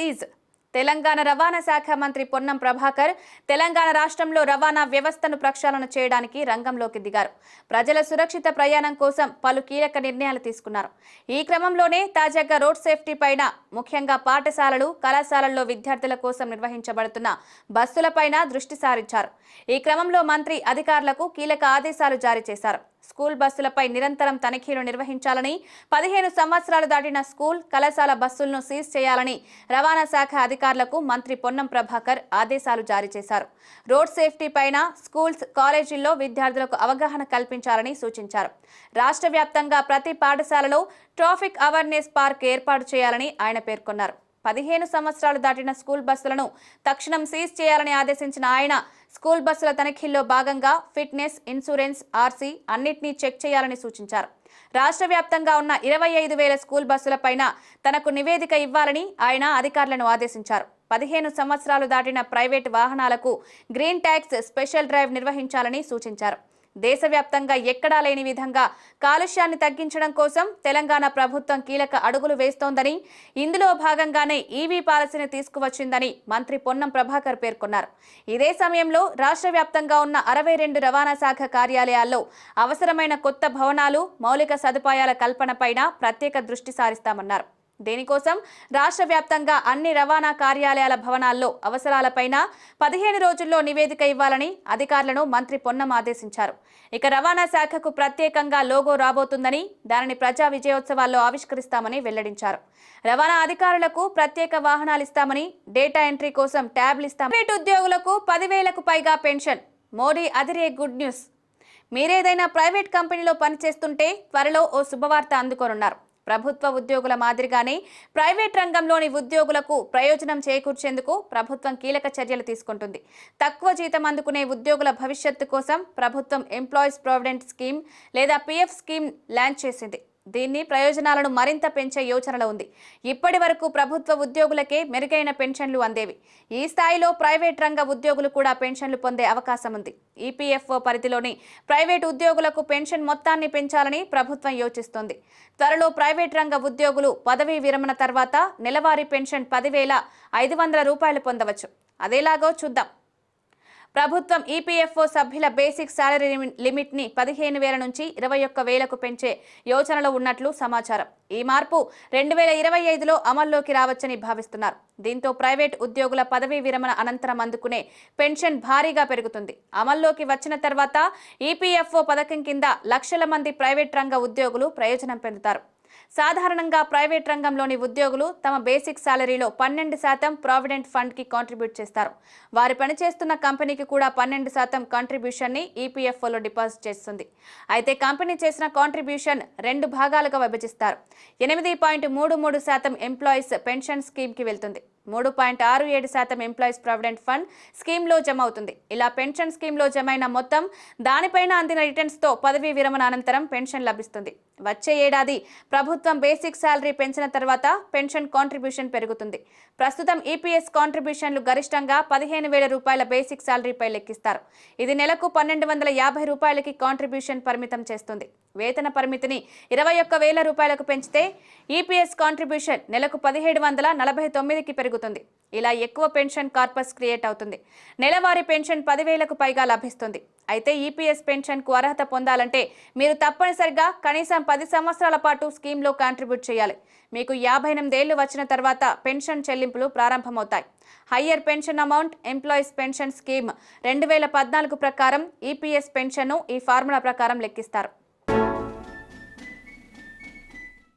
Seize. Telangana రవాణా శాఖ మంత్రి పొన్నం ప్రభాకర్ తెలంగాణ రాష్ట్రంలో రవాణా వ్యవస్థను ప్రక్షాళన చేయడానికి రంగంలోకి దిగారు. ప్రజల సురక్షిత ప్రయాణం కోసం పలు కీలక నిర్ణయాలు తీసుకున్నారు. ఈ క్రమంలోనే తాజాగా రోడ్ సేఫ్టీ పైన, ముఖ్యంగా పాఠశాలలు, కళాశాలల్లో విద్యార్థుల కోసం నిర్వహించబడుతున్న బస్సులపైన దృష్టి సారించారు. ఈ క్రమంలో మంత్రి అధికారులకు కీలక ఆదేశాలు జారీ చేశారు. స్కూల్ బస్సులపై నిరంతరం తనిఖీలు నిర్వహించాలని, 15 సంవత్సరాలు దాటిన స్కూల్, కళాశాల బస్సులను సీజ్ చేయాలని రవాణా శాఖ అధికారులకు మంత్రి పొన్నం ప్రభాకర్ ఆదేశాలు జారీ చేశారు. రోడ్ సేఫ్టీ పైన స్కూల్స్, కాలేజీల్లో విద్యార్థులకు అవగాహన కల్పించాలని సూచించారు. రాష్ట్ర వ్యాప్తంగా ప్రతి పాఠశాలలో ట్రాఫిక్ అవేర్నెస్ పార్క్ ఏర్పాటు చేయాలని ఆయన పేర్కొన్నారు. 15 సంవత్సరాలు దాటిన స్కూల్ బస్సులను తక్షణం సీజ్ చేయాలని ఆదేశించిన ఆయన, స్కూల్ బస్సుల తనిఖీల్లో భాగంగా ఫిట్నెస్, ఇన్సూరెన్స్, ఆర్సీ అన్నింటినీ చెక్ చేయాలని సూచించారు. రాష్ట్ర వ్యాప్తంగా ఉన్న 25,000 స్కూల్ బస్సులపైన తనకు నివేదిక ఇవ్వాలని ఆయన అధికారులను ఆదేశించారు. 15 సంవత్సరాలు దాటిన ప్రైవేటు వాహనాలకు గ్రీన్ ట్యాక్స్ స్పెషల్ డ్రైవ్ నిర్వహించాలని సూచించారు. దేశవ్యాప్తంగా ఎక్కడా లేని విధంగా కాలుష్యాన్ని తగ్గించడం కోసం తెలంగాణ ప్రభుత్వం కీలక అడుగులు వేస్తోందని, ఇందులో భాగంగానే ఈవీ పాలసీని తీసుకువచ్చిందని మంత్రి పొన్నం ప్రభాకర్ పేర్కొన్నారు. ఇదే సమయంలో రాష్ట్ర వ్యాప్తంగా ఉన్న 62 రవాణా శాఖ కార్యాలయాల్లో అవసరమైన కొత్త భవనాలు, మౌలిక సదుపాయాల కల్పనపైన ప్రత్యేక దృష్టి సారిస్తామన్నారు. దీనికోసం రాష్ట్ర వ్యాప్తంగా అన్ని రవాణా కార్యాలయాల భవనాల్లో అవసరాలపైన 15 రోజుల్లో నివేదిక ఇవ్వాలని అధికారులను మంత్రి పొన్నం ఆదేశించారు. ఇక రవాణా శాఖకు ప్రత్యేకంగా లోగో రాబోతుందని, దానిని ప్రజా విజయోత్సవాల్లో ఆవిష్కరిస్తామని వెల్లడించారు. రవాణా అధికారులకు ప్రత్యేక వాహనాలు ఇస్తామని, డేటా ఎంట్రీ కోసం ట్యాబ్లు ఇస్తామని, ప్రైవేట్ ఉద్యోగులకు 10,000కు పైగా పెన్షన్. మోడీ అదిరే గుడ్ న్యూస్. మీరేదైనా ప్రైవేట్ కంపెనీలో పనిచేస్తుంటే త్వరలో ఓ శుభవార్త అందుకోనున్నారు. ప్రభుత్వ ఉద్యోగుల మాదిరిగానే ప్రైవేట్ రంగంలోని ఉద్యోగులకు ప్రయోజనం చేకూర్చేందుకు ప్రభుత్వం కీలక చర్యలు తీసుకుంటుంది. తక్కువ జీతం అందుకునే ఉద్యోగుల భవిష్యత్తు కోసం ప్రభుత్వం ఎంప్లాయీస్ ప్రావిడెంట్ స్కీమ్ లేదా పిఎఫ్ స్కీమ్ లాంచ్ చేసింది. దీన్ని ప్రయోజనాలను మరింత పెంచే యోచనలో ఉంది. ఇప్పటి వరకు ప్రభుత్వ ఉద్యోగులకే మెరుగైన పెన్షన్లు అందేవి. ఈ స్థాయిలో ప్రైవేట్ రంగ ఉద్యోగులు కూడా పెన్షన్లు పొందే అవకాశం ఉంది. ఈపీఎఫ్ఓ పరిధిలోని ప్రైవేట్ ఉద్యోగులకు పెన్షన్ మొత్తాన్ని పెంచాలని ప్రభుత్వం యోచిస్తోంది. త్వరలో ప్రైవేట్ రంగ ఉద్యోగులు పదవీ విరమణ తర్వాత నెలవారీ పెన్షన్ 10,500 రూపాయలు పొందవచ్చు. అదేలాగో చూద్దాం. ప్రభుత్వం ఈపీఎఫ్ఓ సభ్యుల బేసిక్ శాలరీ లిమిట్ ని 15,000 నుంచి 21,000కు పెంచే యోచనలో ఉన్నట్లు సమాచారం. ఈ మార్పు 2025లో అమల్లోకి రావచ్చని భావిస్తున్నారు. దీంతో ప్రైవేట్ ఉద్యోగుల పదవీ విరమణ అనంతరం అందుకునే పెన్షన్ భారీగా పెరుగుతుంది. అమల్లోకి వచ్చిన తర్వాత ఈపీఎఫ్ఓ పథకం కింద లక్షల మంది ప్రైవేట్ రంగ ఉద్యోగులు ప్రయోజనం పొందుతారు. సాధారణంగా ప్రైవేట్ రంగంలోని ఉద్యోగులు తమ బేసిక్ శాలరీలో 12% ప్రావిడెంట్ ఫండ్ కి కాంట్రిబ్యూట్ చేస్తారు. వారు పనిచేస్తున్న కంపెనీకి కూడా 12% కాంట్రిబ్యూషన్ ని ఈపీఎఫ్ఓలో డిపాజిట్ చేస్తుంది. అయితే కంపెనీ చేసిన కాంట్రిబ్యూషన్ 2 భాగాలుగా విభజిస్తారు. 8.33% ఎంప్లాయీస్ పెన్షన్ స్కీమ్ కి వెళ్తుంది. 3.67% ఎంప్లాయీస్ ప్రావిడెంట్ ఫండ్ స్కీమ్లో జమ అవుతుంది. ఇలా పెన్షన్ స్కీమ్లో జమైన మొత్తం, దానిపైన అందిన రిటర్న్స్తో పదవీ విరమణ అనంతరం పెన్షన్ లభిస్తుంది. వచ్చే ఏడాది ప్రభుత్వం బేసిక్ శాలరీ పెంచిన తర్వాత పెన్షన్ కాంట్రిబ్యూషన్ పెరుగుతుంది. ప్రస్తుతం ఈపీఎస్ కాంట్రిబ్యూషన్లు గరిష్టంగా 15,000 రూపాయల బేసిక్ శాలరీపై లెక్కిస్తారు. ఇది నెలకు 1,250 రూపాయలకి కాంట్రిబ్యూషన్ పరిమితం చేస్తుంది. వేతన పరిమితిని 21,000 రూపాయలకు పెంచితే ఈపీఎస్ కాంట్రిబ్యూషన్ నెలకు 1,749కి పెరుగుతుంది. ఇలా ఎక్కువ పెన్షన్ కార్పస్ క్రియేట్ అవుతుంది. నెలవారీ పెన్షన్ 10,000కు పైగా లభిస్తుంది. అయితే ఈపీఎస్ పెన్షన్కు అర్హత పొందాలంటే మీరు తప్పనిసరిగా కనీసం 10 సంవత్సరాల పాటు స్కీమ్లో కాంట్రిబ్యూట్ చేయాలి. మీకు 58 ఏళ్లు వచ్చిన తర్వాత పెన్షన్ చెల్లింపులు ప్రారంభమవుతాయి. Higher pension amount employees pension scheme 2014 ప్రకారం ఈపీఎస్ పెన్షన్ను ఈ ఫార్ములా ప్రకారం లెక్కిస్తారు.